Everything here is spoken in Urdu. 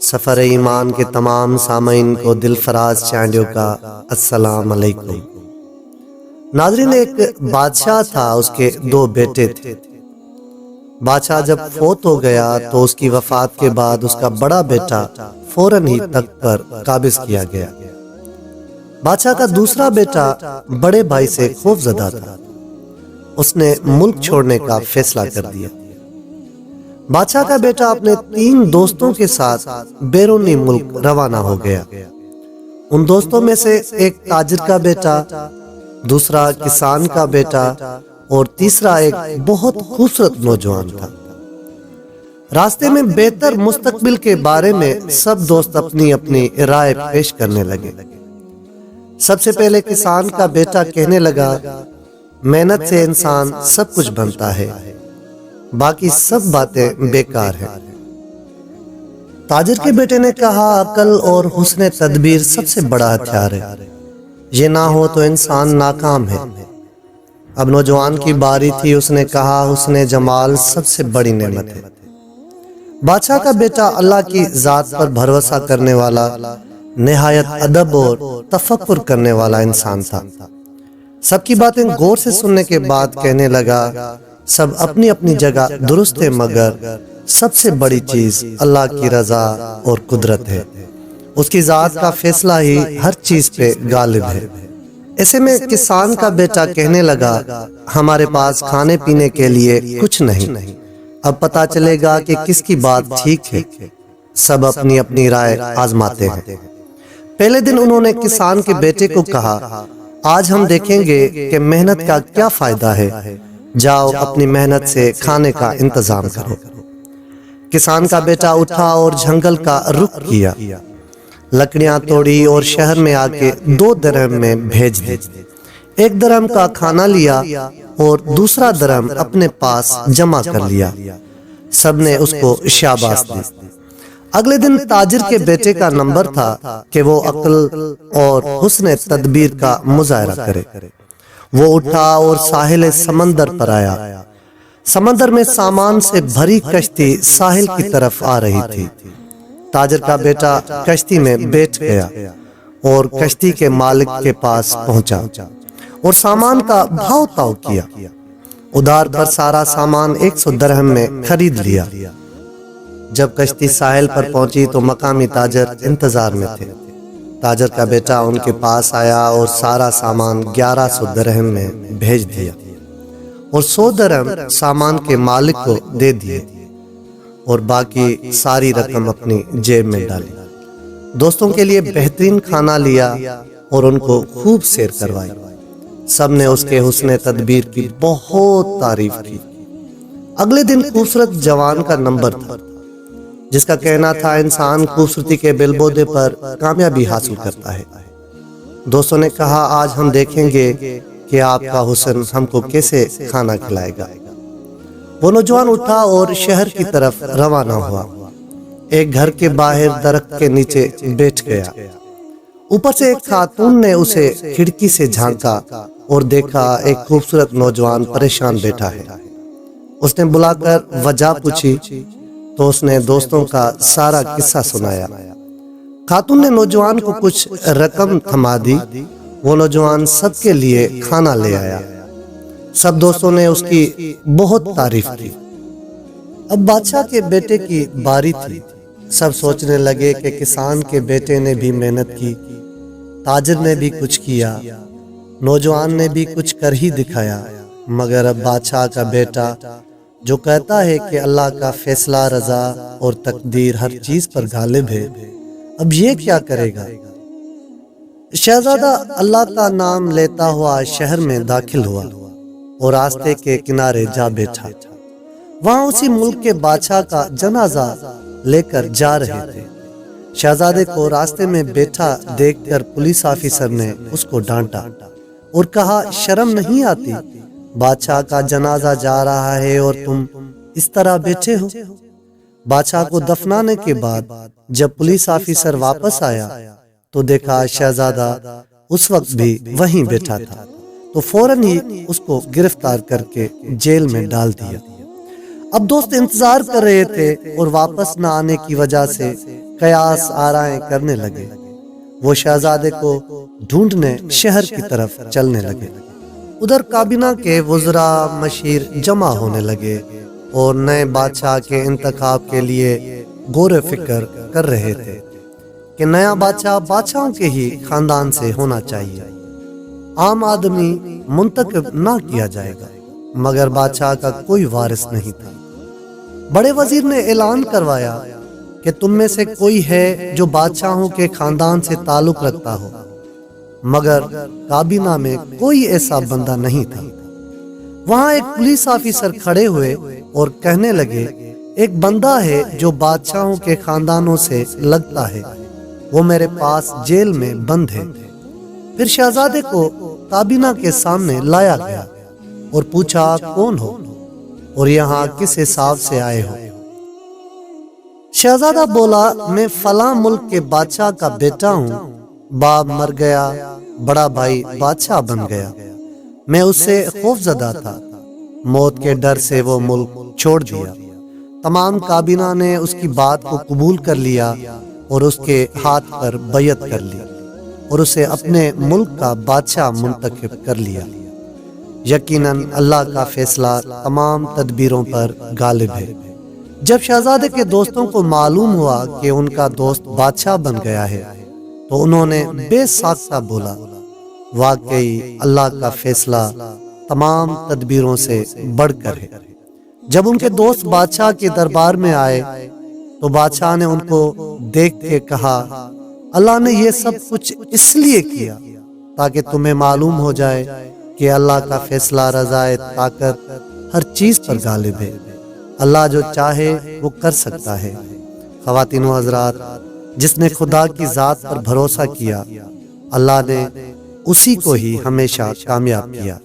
سفر ایمان کے تمام سامعین کو دل فراز چینڈیو کا السلام علیکم۔ ناظرین، ایک بادشاہ تھا، اس کے 2 بیٹے تھے۔ بادشاہ جب فوت ہو گیا تو اس کی وفات کے بعد اس کا بڑا بیٹا فوراً ہی تخت پر قابض کیا گیا۔ بادشاہ کا دوسرا بیٹا بڑے بھائی سے خوف زدہ تھا، اس نے ملک چھوڑنے کا فیصلہ کر دیا۔ بادشاہ کا بیٹا اپنے 3 دوستوں کے ساتھ بیرونی ملک روانہ ہو گیا۔ ان دوستوں میں سے ایک تاجر کا بیٹا، دوسرا کسان کا بیٹا اور تیسرا ایک بہت خوبصورت نوجوان تھا۔ راستے میں بہتر مستقبل کے بارے میں سب دوست اپنی اپنی رائے پیش کرنے لگے۔ سب سے پہلے کسان کا بیٹا کہنے لگا، محنت سے انسان سب کچھ بنتا ہے، باقی سب باتیں بیکار ہیں۔ تاجر کے بیٹے نے کہا، عقل اور حسن تدبیر سب سے بڑا ہتھیار ہے، یہ نہ ہو تو انسان ناکام ہے۔ اب نوجوان کی باری تھی، اس نے کہا، حسن جمال سب سے بڑی نعمت ہے۔ بادشاہ کا بیٹا اللہ کی ذات پر بھروسہ کرنے والا، نہایت ادب اور تفکر کرنے والا انسان تھا۔ سب کی باتیں غور سے سننے کے بعد کہنے لگا، سب اپنی اپنی جگہ درست ہے، مگر سب سے بڑی چیز اللہ کی رضا اور قدرت ہے، اس کی ذات کا فیصلہ ہی ہر چیز پہ غالب ہے۔ ایسے میں کسان کا بیٹا کہنے لگا، ہمارے پاس کھانے پینے کے لیے کچھ نہیں، اب پتا چلے گا کہ کس کی بات ٹھیک ہے۔ سب اپنی اپنی رائے آزماتے ہیں۔ پہلے دن انہوں نے کسان کے بیٹے کو کہا، آج ہم دیکھیں گے کہ محنت کا کیا فائدہ ہے، جاؤ اپنی محنت سے کھانے کا انتظام کرو۔ کسان کا بیٹا اٹھا اور جنگل کا رخ کیا، لکڑیاں توڑی اور شہر میں آ کے 2 درہم میں بھیج دی۔ 1 درہم کا کھانا لیا اور دوسرا درہم اپنے پاس جمع کر لیا۔ سب نے اس کو شاباش دی۔ اگلے دن تاجر کے بیٹے کا نمبر تھا کہ وہ عقل اور حسن تدبیر کا مظاہرہ کرے۔ وہ اٹھا اور ساحل سمندر پر آیا۔ سمندر میں سامان سے بھری کشتی ساحل کی طرف آ رہی تھی۔ تاجر کا بیٹا کشتی میں بیٹھ گیا اور کشتی کے مالک کے پاس پہنچا اور سامان کا بھاؤ تاؤ کیا۔ ادھار پر سارا سامان 100 درہم میں خرید لیا۔ جب کشتی ساحل پر پہنچی تو مقامی تاجر انتظار میں تھے۔ تاجر کا بیٹا ان کے پاس آیا اور سارا سامان 1100 درہم میں بھیج دیا اور 100 درہم سامان کے مالک کو دے دیے اور باقی ساری رقم اپنی جیب میں ڈالی۔ دوستوں کے لیے بہترین کھانا لیا اور ان کو خوب سیر کروائی۔ سب نے اس کے حسن تدبیر کی بہت تعریف کی۔ اگلے دن خوبصورت جوان کا نمبر تھا، جس کا کہنا تھا انسان خوبصورتی کے بلبوتے پر کامیابی حاصل کرتا ہے۔ دوستوں نے کہا، آج ہم دیکھیں گے کہ آپ کا حسن ہم کو کیسے کھانا کھلائے گا۔ وہ نوجوان اٹھا اور شہر کی طرف روانہ ہوا۔ ایک گھر کے باہر درخت کے نیچے بیٹھ گیا۔ اوپر سے ایک خاتون نے اسے کھڑکی سے جھانکا اور دیکھا ایک خوبصورت نوجوان پریشان بیٹھا ہے۔ اس نے بلا کر وجہ پوچھی تو اس نے دوستوں کا سارا قصہ سنایا۔ خاتون نے نوجوان کو کچھ رقم تھما دی۔ وہ نوجوان سب کے لیے کھانا لے آیا۔ سب دوستوں نے اس کی بہت تعریف کی۔ اب بادشاہ کے بیٹے کی باری تھی۔ سب سوچنے لگے کہ کسان کے بیٹے نے بھی محنت کی، تاجر نے بھی کچھ کیا، نوجوان نے بھی کچھ کر ہی دکھایا، مگر اب بادشاہ کا بیٹا جو کہتا ہے کہ اللہ کا فیصلہ رضا اور تقدیر ہر چیز پر غالب ہے، اب یہ کیا کرے گا؟ شہزادہ اللہ کا نام لیتا ہوا شہر میں داخل ہوا اور راستے کے کنارے جا بیٹھا۔ وہاں اسی ملک کے بادشاہ کا جنازہ لے کر جا رہے تھے۔ شہزادے کو راستے میں بیٹھا دیکھ کر پولیس آفیسر نے اس کو ڈانٹا اور کہا، شرم نہیں آتی؟ بادشاہ کا جنازہ جا رہا ہے اور تم اس طرح بیٹھے ہو؟ بادشاہ کو دفنانے کے بعد جب پولیس آفیسر واپس آیا تو دیکھا شہزادہ اس وقت بھی وہیں بیٹھا تھا، تو فوراً ہی اس کو گرفتار کر کے جیل میں ڈال دیا۔ اب دوست انتظار کر رہے تھے اور واپس نہ آنے کی وجہ سے قیاس آرائیں کرنے لگے۔ وہ شہزادے کو ڈھونڈنے شہر کی طرف چلنے لگے۔ ادھر کابینہ کے وزراء مشیر جمع ہونے لگے اور نئے بادشاہ کے انتخاب کے لیے غور و فکر کر رہے تھے کہ نیا بادشاہ بادشاہوں کے ہی خاندان سے ہونا چاہیے، عام آدمی منتخب نہ کیا جائے گا، مگر بادشاہ کا کوئی وارث نہیں تھا۔ بڑے وزیر نے اعلان کروایا کہ تم میں سے کوئی ہے جو بادشاہوں کے خاندان سے تعلق رکھتا ہو، مگر کابینہ میں کوئی ایسا بندہ نہیں تھا۔ وہاں ایک پولیس آفیسر کھڑے ہوئے اور کہنے لگے، ایک بندہ ہے جو بادشاہوں کے خاندانوں سے لگتا ہے، وہ میرے پاس جیل میں بند ہے۔ پھر شہزادے کو کابینہ کے سامنے لایا گیا اور پوچھا، کون ہو اور یہاں کس حساب سے آئے ہو؟ شہزادہ بولا، میں فلاں ملک کے بادشاہ کا بیٹا ہوں، باپ مر گیا، بڑا بھائی بادشاہ بن گیا، میں اس سے خوف زدہ تھا، موت کے ڈر سے وہ ملک چھوڑ دیا۔ تمام کابینہ نے اس کی بات کو قبول کر لیا اور اس کے ہاتھ پر بیعت کر لی اور اسے اپنے ملک کا بادشاہ منتخب کر لیا۔ یقیناً اللہ کا فیصلہ تمام تدبیروں پر غالب ہے۔ جب شہزادے کے دوستوں کو معلوم ہوا کہ ان کا دوست بادشاہ بن گیا ہے تو انہوں نے بے ساختہ بولا، واقعی اللہ کا فیصلہ تمام تدبیروں سے بڑھ کر ہے۔ جب ان کے دوست بادشاہ کے دربار میں آئے تو بادشاہ نے ان کو دیکھ کے کہا، اللہ نے یہ سب کچھ اس لیے کیا تاکہ تمہیں معلوم ہو جائے کہ اللہ کا فیصلہ رضائے طاقت ہر چیز پر غالب ہے، اللہ جو چاہے وہ کر سکتا ہے۔ خواتین و حضرات، جس نے خدا کی ذات پر بھروسہ کیا، اللہ نے اسی کو ہی ہمیشہ کامیاب کیا۔